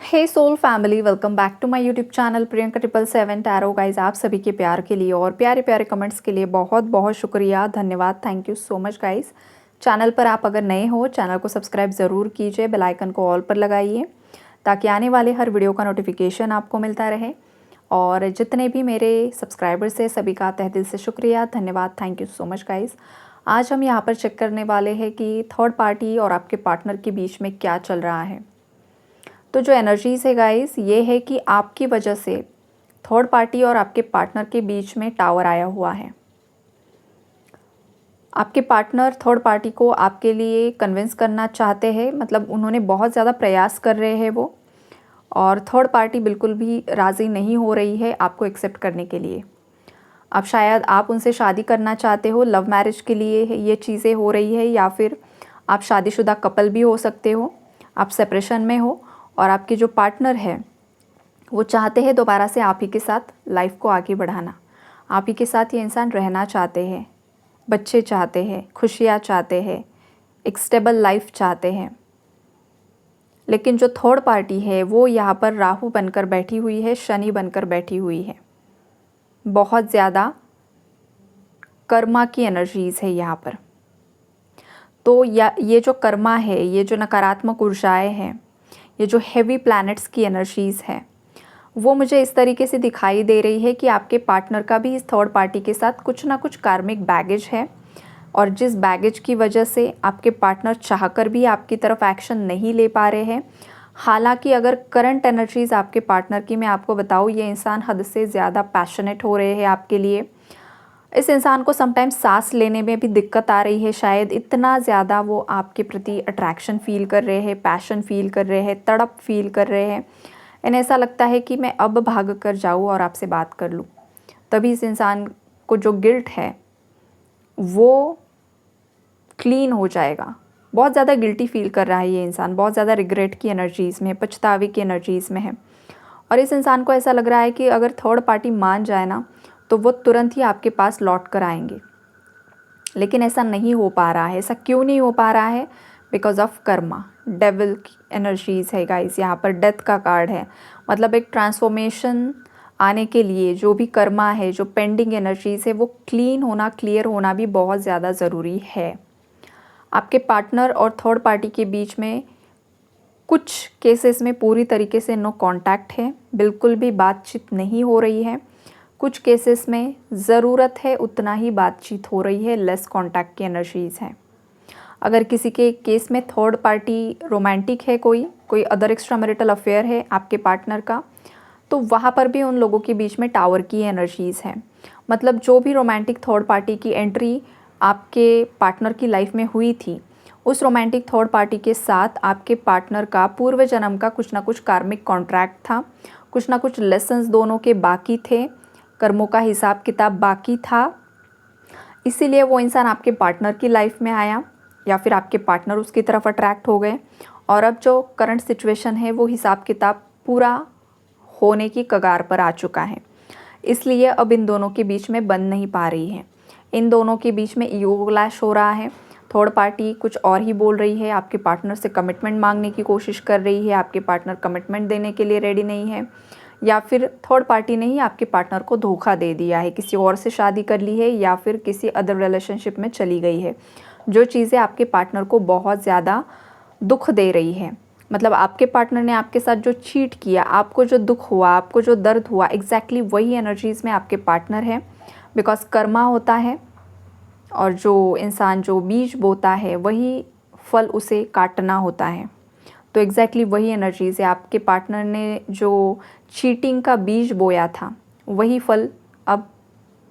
Hey soul family, welcome back to my YouTube channel Priyanka 777 tarot. Guys, आप सभी के प्यार के लिए और प्यारे प्यारे कमेंट्स के लिए बहुत बहुत शुक्रिया, धन्यवाद, thank you so much guys. Channel पर आप अगर नए हो, चैनल को सब्सक्राइब ज़रूर कीजिए, बेल आइकन को ऑल पर लगाइए ताकि आने वाले हर वीडियो का नोटिफिकेशन आपको मिलता रहे। और जितने भी मेरे सब्सक्राइबर्स हैं सभी का तहे दिल से शुक्रिया, धन्यवाद, thank you so much guys. आज हम यहाँ पर चेक करने वाले हैं कि थर्ड पार्टी और आपके पार्टनर के बीच में क्या चल रहा है। तो जो एनर्जीज़ है गाइस, ये है कि आपकी वजह से थर्ड पार्टी और आपके पार्टनर के बीच में टावर आया हुआ है। आपके पार्टनर थर्ड पार्टी को आपके लिए कन्विंस करना चाहते हैं, मतलब उन्होंने बहुत ज़्यादा प्रयास कर रहे हैं वो, और थर्ड पार्टी बिल्कुल भी राज़ी नहीं हो रही है आपको एक्सेप्ट करने के लिए। अब शायद आप उनसे शादी करना चाहते हो, लव मैरिज के लिए ये चीज़ें हो रही है, या फिर आप शादीशुदा कपल भी हो सकते हो, आप सेपरेशन में हो और आपके जो पार्टनर है वो चाहते हैं दोबारा से आप ही के साथ लाइफ को आगे बढ़ाना। आप ही के साथ ये इंसान रहना चाहते हैं, बच्चे चाहते हैं, खुशियाँ चाहते हैं, एक स्टेबल लाइफ चाहते हैं। लेकिन जो थर्ड पार्टी है वो यहाँ पर राहु बनकर बैठी हुई है, शनि बनकर बैठी हुई है। बहुत ज़्यादा कर्मा की एनर्जीज़ है यहाँ पर। तो ये जो कर्मा है, ये जो नकारात्मक ऊर्जाएँ हैं, ये जो हेवी प्लैनेट्स की एनर्जीज़ है, वो मुझे इस तरीके से दिखाई दे रही है कि आपके पार्टनर का भी इस थर्ड पार्टी के साथ कुछ ना कुछ कार्मिक बैगेज है, और जिस बैगेज की वजह से आपके पार्टनर चाहकर भी आपकी तरफ एक्शन नहीं ले पा रहे हैं। हालांकि अगर करंट एनर्जीज़ आपके पार्टनर की मैं आपको बताऊँ, ये इंसान हद से ज़्यादा पैशनेट हो रहे हैं आपके लिए। इस इंसान को समटाइम्स सांस लेने में भी दिक्कत आ रही है, शायद इतना ज़्यादा वो आपके प्रति अट्रैक्शन फील कर रहे हैं, पैशन फील कर रहे हैं, तड़प फील कर रहे हैं। इन्हें ऐसा लगता है कि मैं अब भाग कर जाऊँ और आपसे बात कर लूँ। तभी इस इंसान को जो गिल्ट है वो क्लीन हो जाएगा। बहुत ज़्यादा गिल्टी फील कर रहा है ये इंसान, बहुत ज़्यादा रिग्रेट की एनर्जीज़ में, पछतावे की एनर्जीज़ में है। और इस इंसान को ऐसा लग रहा है कि अगर थर्ड पार्टी मान जाए ना, तो वो तुरंत ही आपके पास लौट कर आएंगे। लेकिन ऐसा नहीं हो पा रहा है। ऐसा क्यों नहीं हो पा रहा है? Because of Karma. डेविल की एनर्जीज़ है गाइस, यहाँ पर डेथ का कार्ड है। मतलब एक ट्रांसफॉर्मेशन आने के लिए जो भी कर्मा है, जो पेंडिंग एनर्जीज़ है, वो क्लीन होना, क्लियर होना भी बहुत ज़्यादा ज़रूरी है। आपके पार्टनर और थर्ड पार्टी के बीच में कुछ केसेस में पूरी तरीके से नो कांटेक्ट है, बिल्कुल भी बातचीत नहीं हो रही है। कुछ केसेस में ज़रूरत है उतना ही बातचीत हो रही है, लेस कांटेक्ट की एनर्जीज़ है। अगर किसी के केस में थर्ड पार्टी रोमांटिक है, कोई अदर एक्स्ट्रा मैरिटल अफेयर है आपके पार्टनर का, तो वहाँ पर भी उन लोगों के बीच में टावर की एनर्जीज़ है। मतलब जो भी रोमांटिक थर्ड पार्टी की एंट्री आपके पार्टनर की लाइफ में हुई थी, उस रोमांटिक थर्ड पार्टी के साथ आपके पार्टनर का पूर्व जन्म का कुछ ना कुछ कार्मिक कॉन्ट्रैक्ट था, कुछ ना कुछ लेसन्स दोनों के बाकी थे, कर्मों का हिसाब किताब बाकी था। इसीलिए वो इंसान आपके पार्टनर की लाइफ में आया, या फिर आपके पार्टनर उसकी तरफ अट्रैक्ट हो गए। और अब जो करंट सिचुएशन है वो हिसाब किताब पूरा होने की कगार पर आ चुका है। इसलिए अब इन दोनों के बीच में बन नहीं पा रही है। इन दोनों के बीच में ईगो क्लैश हो रहा है। थर्ड पार्टी कुछ और ही बोल रही है, आपके पार्टनर से कमिटमेंट मांगने की कोशिश कर रही है, आपके पार्टनर कमिटमेंट देने के लिए रेडी नहीं है, या फिर थर्ड पार्टी ने ही आपके पार्टनर को धोखा दे दिया है, किसी और से शादी कर ली है, या फिर किसी अदर रिलेशनशिप में चली गई है। जो चीज़ें आपके पार्टनर को बहुत ज़्यादा दुख दे रही है, मतलब आपके पार्टनर ने आपके साथ जो चीट किया, आपको जो दुख हुआ, आपको जो दर्द हुआ, एग्जैक्टली वही एनर्जीज़ में आपके पार्टनर है। बिकॉज कर्मा होता है, और जो इंसान जो बीज बोता है वही फल उसे काटना होता है। तो एग्जैक्टली वही एनर्जीज़ है। आपके पार्टनर ने जो चीटिंग का बीज बोया था, वही फल अब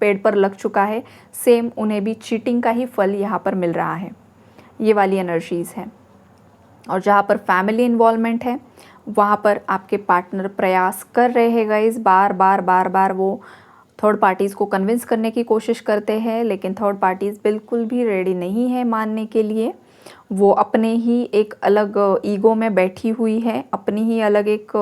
पेड़ पर लग चुका है। सेम उन्हें भी चीटिंग का ही फल यहाँ पर मिल रहा है। ये वाली एनर्जीज़ है। और जहाँ पर फैमिली इन्वॉल्वमेंट है, वहाँ पर आपके पार्टनर प्रयास कर रहे हैं गाइस, बार बार वो थर्ड पार्टीज़ को कन्विंस करने की कोशिश करते हैं, लेकिन थर्ड पार्टीज़ बिल्कुल भी रेडी नहीं है मानने के लिए। वो अपने ही एक अलग ईगो में बैठी हुई है, अपनी ही अलग एक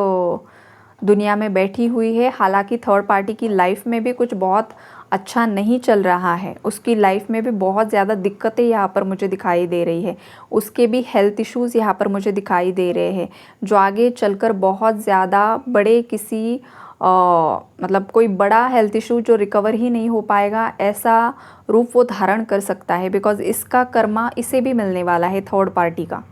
दुनिया में बैठी हुई है। हालांकि थर्ड पार्टी की लाइफ में भी कुछ बहुत अच्छा नहीं चल रहा है, उसकी लाइफ में भी बहुत ज़्यादा दिक्कतें यहाँ पर मुझे दिखाई दे रही है, उसके भी हेल्थ इश्यूज़ यहाँ पर मुझे दिखाई दे रहे हैं, जो आगे चलकर बहुत ज़्यादा बड़े किसी मतलब कोई बड़ा हेल्थ इशू जो रिकवर ही नहीं हो पाएगा, ऐसा रूप वो धारण कर सकता है। बिकॉज़ इसका कर्मा इसे भी मिलने वाला है, थर्ड पार्टी का।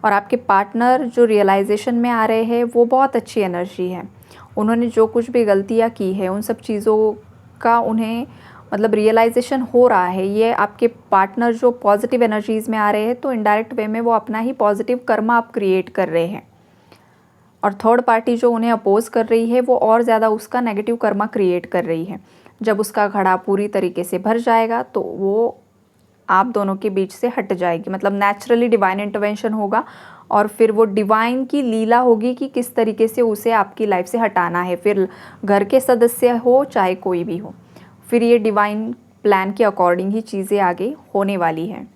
और आपके पार्टनर जो रियलाइजेशन में आ रहे हैं वो बहुत अच्छी एनर्जी है। उन्होंने जो कुछ भी गलतियाँ की है उन सब चीज़ों का उन्हें मतलब रियलाइजेशन हो रहा है। ये आपके पार्टनर जो पॉजिटिव एनर्जीज़ में आ रहे हैं तो इनडायरेक्ट वे में वो अपना ही पॉजिटिव कर्मा आप क्रिएट कर रहे हैं। और थर्ड पार्टी जो उन्हें अपोज कर रही है वो और ज़्यादा उसका नेगेटिव कर्मा क्रिएट कर रही है। जब उसका घड़ा पूरी तरीके से भर जाएगा तो वो आप दोनों के बीच से हट जाएगी, मतलब नेचुरली डिवाइन इंटरवेंशन होगा और फिर वो डिवाइन की लीला होगी कि किस तरीके से उसे आपकी लाइफ से हटाना है, फिर घर के सदस्य हो चाहे कोई भी हो, फिर ये डिवाइन प्लान के अकॉर्डिंग ही चीज़ें आगे होने वाली हैं।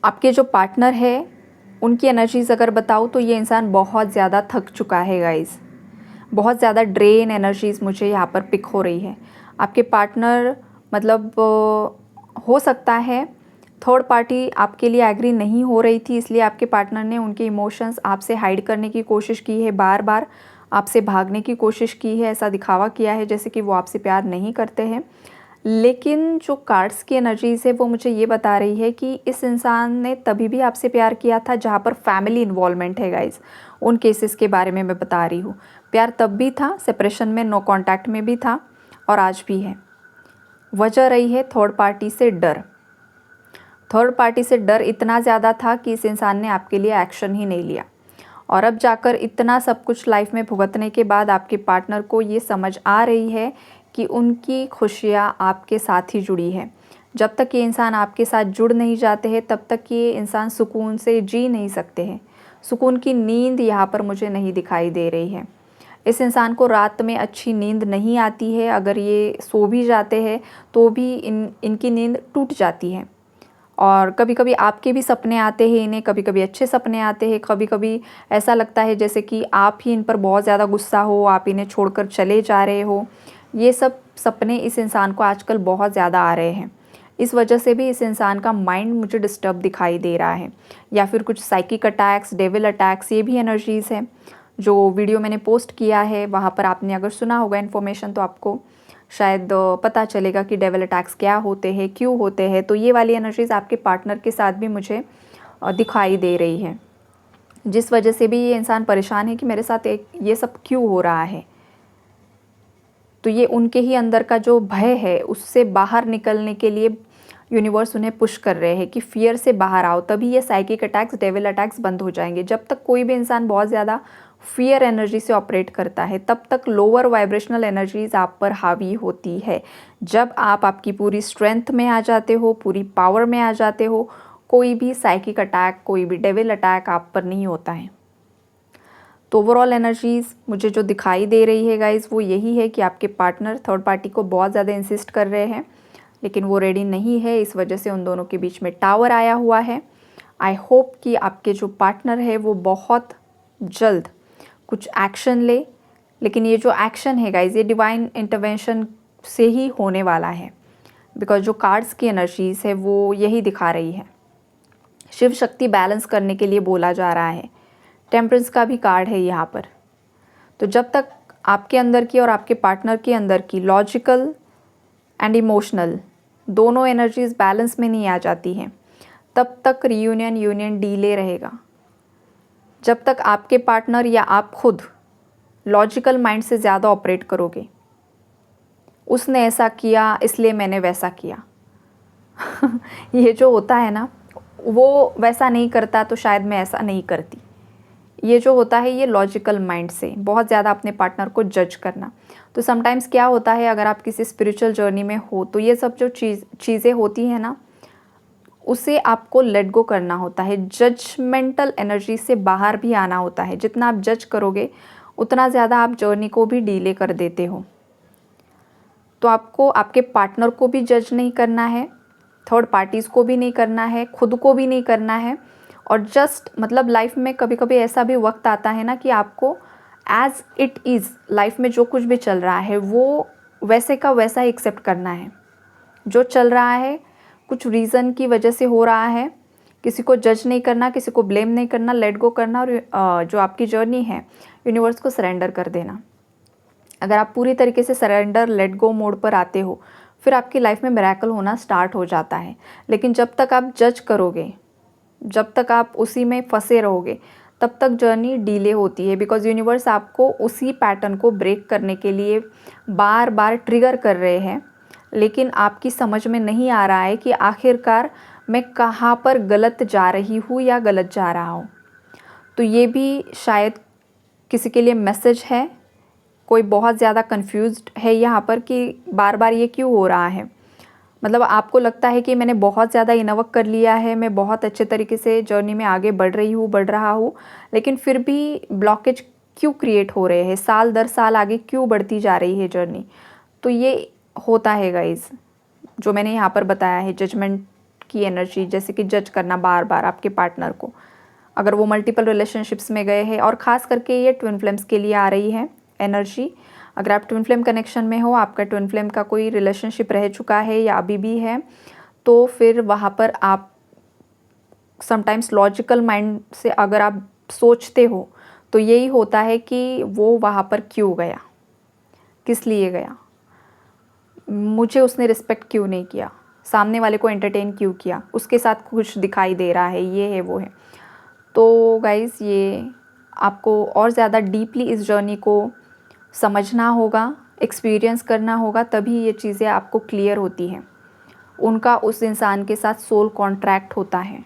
आपके जो पार्टनर है उनकी एनर्जीज़ अगर बताऊँ तो ये इंसान बहुत ज़्यादा थक चुका है गाइज़, बहुत ज़्यादा ड्रेन एनर्जीज़ मुझे यहाँ पर पिक हो रही है। आपके पार्टनर मतलब हो सकता है थर्ड पार्टी आपके लिए एग्री नहीं हो रही थी, इसलिए आपके पार्टनर ने उनके इमोशंस आपसे हाइड करने की कोशिश की है, बार बार आपसे भागने की कोशिश की है, ऐसा दिखावा किया है जैसे कि वो आपसे प्यार नहीं करते हैं। लेकिन जो कार्ड्स की एनर्जीज़ है वो मुझे ये बता रही है कि इस इंसान ने तभी भी आपसे प्यार किया था जहाँ पर फैमिली इन्वॉल्वमेंट है गाइज़। उन केसेस के बारे में मैं बता रही हूँ। प्यार तब भी था, सेपरेशन में, नो कांटेक्ट में भी था और आज भी है। वजह रही है थर्ड पार्टी से डर। थर्ड पार्टी से डर इतना ज़्यादा था कि इस इंसान ने आपके लिए एक्शन ही नहीं लिया। और अब जाकर इतना सब कुछ लाइफ में भुगतने के बाद आपके पार्टनर को ये समझ आ रही है कि उनकी खुशियाँ आपके साथ ही जुड़ी है। जब तक ये इंसान आपके साथ जुड़ नहीं जाते हैं तब तक ये इंसान सुकून से जी नहीं सकते हैं। सुकून की नींद यहाँ पर मुझे नहीं दिखाई दे रही है। इस इंसान को रात में अच्छी नींद नहीं आती है, अगर ये सो भी जाते हैं तो भी इनकी नींद टूट जाती है। और कभी कभी आपके भी सपने आते हैं इन्हें, कभी कभी अच्छे सपने आते हैं, कभी कभी ऐसा लगता है जैसे कि आप ही इन पर बहुत ज़्यादा गुस्सा हो, आप इन्हें छोड़कर चले जा रहे हो। ये सब सपने इस इंसान को आजकल बहुत ज़्यादा आ रहे हैं। इस वजह से भी इस इंसान का माइंड मुझे डिस्टर्ब दिखाई दे रहा है, या फिर कुछ साइकिक अटैक्स, डेविल अटैक्स, ये भी एनर्जीज़ हैं। जो वीडियो मैंने पोस्ट किया है वहाँ पर आपने अगर सुना होगा इन्फॉर्मेशन तो आपको शायद पता चलेगा कि डेविल अटैक्स क्या होते हैं, क्यों होते हैं। तो ये वाली एनर्जीज़ आपके पार्टनर के साथ भी मुझे दिखाई दे रही है, जिस वजह से भी ये इंसान परेशान है कि मेरे साथ ये सब क्यों हो रहा है। तो ये उनके ही अंदर का जो भय है उससे बाहर निकलने के लिए यूनिवर्स उन्हें पुश कर रहे हैं कि फियर से बाहर आओ, तभी ये साइकिक अटैक्स, डेविल अटैक्स बंद हो जाएंगे। जब तक कोई भी इंसान बहुत ज़्यादा फियर एनर्जी से ऑपरेट करता है तब तक लोअर वाइब्रेशनल एनर्जीज़ आप पर हावी होती है। जब आप आपकी पूरी स्ट्रेंथ में आ जाते हो, पूरी पावर में आ जाते हो, कोई भी साइकिक अटैक, कोई भी डेविल अटैक आप पर नहीं होता है। तो ओवरऑल एनर्जीज़ मुझे जो दिखाई दे रही है गाइज़ वो यही है कि आपके पार्टनर थर्ड पार्टी को बहुत ज़्यादा इंसिस्ट कर रहे हैं, लेकिन वो रेडी नहीं है। इस वजह से उन दोनों के बीच में टावर आया हुआ है। आई होप कि आपके जो पार्टनर है वो बहुत जल्द कुछ एक्शन ले, लेकिन ये जो एक्शन है गाइज़ ये डिवाइन इंटरवेंशन से ही होने वाला है। बिकॉज जो कार्ड्स की एनर्जीज़ है वो यही दिखा रही है। शिव शक्ति बैलेंस करने के लिए बोला जा रहा है। टेम्परेंस का भी कार्ड है यहाँ पर। तो जब तक आपके अंदर की और आपके पार्टनर के अंदर की लॉजिकल एंड इमोशनल दोनों एनर्जीज़ बैलेंस में नहीं आ जाती हैं तब तक यूनियन डीले रहेगा। जब तक आपके पार्टनर या आप खुद लॉजिकल माइंड से ज़्यादा ऑपरेट करोगे, उसने ऐसा किया इसलिए मैंने वैसा किया ये जो होता है ना, वो वैसा नहीं करता तो शायद मैं ऐसा नहीं करती, ये जो होता है ये लॉजिकल माइंड से बहुत ज़्यादा अपने पार्टनर को जज करना। तो समटाइम्स क्या होता है, अगर आप किसी स्पिरिचुअल जर्नी में हो तो ये सब जो चीज़ें होती हैं ना, उसे आपको लेट गो करना होता है। जजमेंटल एनर्जी से बाहर भी आना होता है। जितना आप जज करोगे उतना ज़्यादा आप जर्नी को भी डीले कर देते हो। तो आपको आपके पार्टनर को भी जज नहीं करना है, थर्ड पार्टीज़ को भी नहीं करना है, खुद को भी नहीं करना है। और जस्ट मतलब लाइफ में कभी कभी ऐसा भी वक्त आता है ना कि आपको एज इट इज़ लाइफ में जो कुछ भी चल रहा है वो वैसे का वैसा ही एक्सेप्ट करना है। जो चल रहा है कुछ रीज़न की वजह से हो रहा है, किसी को जज नहीं करना, किसी को ब्लेम नहीं करना, लेट गो करना और जो आपकी जर्नी है यूनिवर्स को सरेंडर कर देना। अगर आप पूरी तरीके से सरेंडर लेट गो मोड पर आते हो फिर आपकी लाइफ में मिरेकल होना स्टार्ट हो जाता है। लेकिन जब तक आप जज करोगे, जब तक आप उसी में फंसे रहोगे, तब तक जर्नी डिले होती है। बिकॉज यूनिवर्स आपको उसी पैटर्न को ब्रेक करने के लिए बार बार ट्रिगर कर रहे हैं, लेकिन आपकी समझ में नहीं आ रहा है कि आखिरकार मैं कहाँ पर गलत जा रही हूँ या गलत जा रहा हूँ। तो ये भी शायद किसी के लिए मैसेज है। कोई बहुत ज़्यादा कंफ्यूज्ड है यहाँ पर कि बार बार ये क्यों हो रहा है। मतलब आपको लगता है कि मैंने बहुत ज़्यादा इनवर्क कर लिया है, मैं बहुत अच्छे तरीके से जर्नी में आगे बढ़ रही हूँ, बढ़ रहा हूँ, लेकिन फिर भी ब्लॉकेज क्यों क्रिएट हो रहे हैं, साल दर साल आगे क्यों बढ़ती जा रही है जर्नी। तो ये होता है गाइज़, जो मैंने यहाँ पर बताया है, जजमेंट की एनर्जी, जैसे कि जज करना बार बार आपके पार्टनर को, अगर वो मल्टीपल रिलेशनशिप्स में गए हैं। और ख़ास करके ये ट्विन फ्लेम्स के लिए आ रही है एनर्जी। अगर आप ट्विन फ्लेम कनेक्शन में हो, आपका ट्विन फ्लेम का कोई रिलेशनशिप रह चुका है या अभी भी है, तो फिर वहाँ पर आप समटाइम्स लॉजिकल माइंड से अगर आप सोचते हो तो यही होता है कि वो वहाँ पर क्यों गया, किस लिए गया, मुझे उसने रिस्पेक्ट क्यों नहीं किया, सामने वाले को एंटरटेन क्यों किया, उसके साथ कुछ दिखाई दे रहा है, ये है वो है। तो गाइज़ ये आपको और ज़्यादा डीपली इस जर्नी को समझना होगा, एक्सपीरियंस करना होगा, तभी ये चीज़ें आपको क्लियर होती हैं। उनका उस इंसान के साथ सोल कॉन्ट्रैक्ट होता है,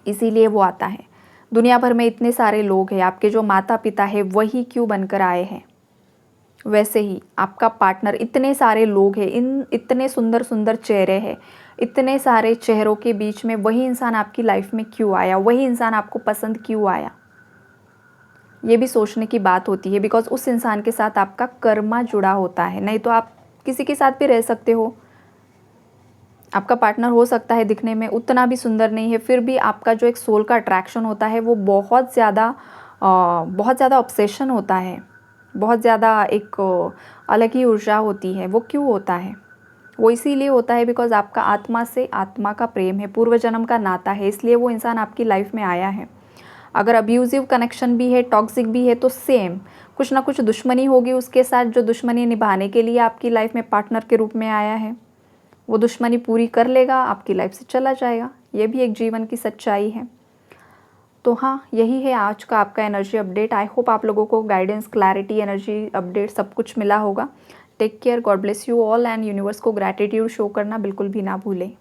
इसीलिए वो आता है। दुनिया भर में इतने सारे लोग हैं, आपके जो माता पिता है वही क्यों बनकर आए हैं, वैसे ही आपका पार्टनर, इतने सारे लोग हैं, इन इतने सुंदर सुंदर चेहरे हैं, इतने सारे चेहरों के बीच में वही इंसान आपकी लाइफ में क्यों आया, वही इंसान आपको पसंद क्यों आया, ये भी सोचने की बात होती है। बिकॉज उस इंसान के साथ आपका कर्मा जुड़ा होता है, नहीं तो आप किसी के साथ भी रह सकते हो। आपका पार्टनर हो सकता है दिखने में उतना भी सुंदर नहीं है, फिर भी आपका जो एक सोल का अट्रैक्शन होता है वो बहुत ज़्यादा ऑब्सेशन होता है, बहुत ज़्यादा एक अलग ही ऊर्जा होती है। वो क्यों होता है? वो इसीलिए होता है बिकॉज आपका आत्मा से आत्मा का प्रेम है, पूर्व जन्म का नाता है, इसलिए वो इंसान आपकी लाइफ में आया है। अगर अब्यूज़िव कनेक्शन भी है, टॉक्सिक भी है, तो सेम कुछ ना कुछ दुश्मनी होगी उसके साथ, जो दुश्मनी निभाने के लिए आपकी लाइफ में पार्टनर के रूप में आया है। वो दुश्मनी पूरी कर लेगा, आपकी लाइफ से चला जाएगा। ये भी एक जीवन की सच्चाई है। तो हाँ, यही है आज का आपका एनर्जी अपडेट। आई होप आप लोगों को गाइडेंस, क्लैरिटी, एनर्जी अपडेट सब कुछ मिला होगा। Take care, God bless you all and universe को ग्रैटिट्यूड शो करना बिल्कुल भी ना भूलें।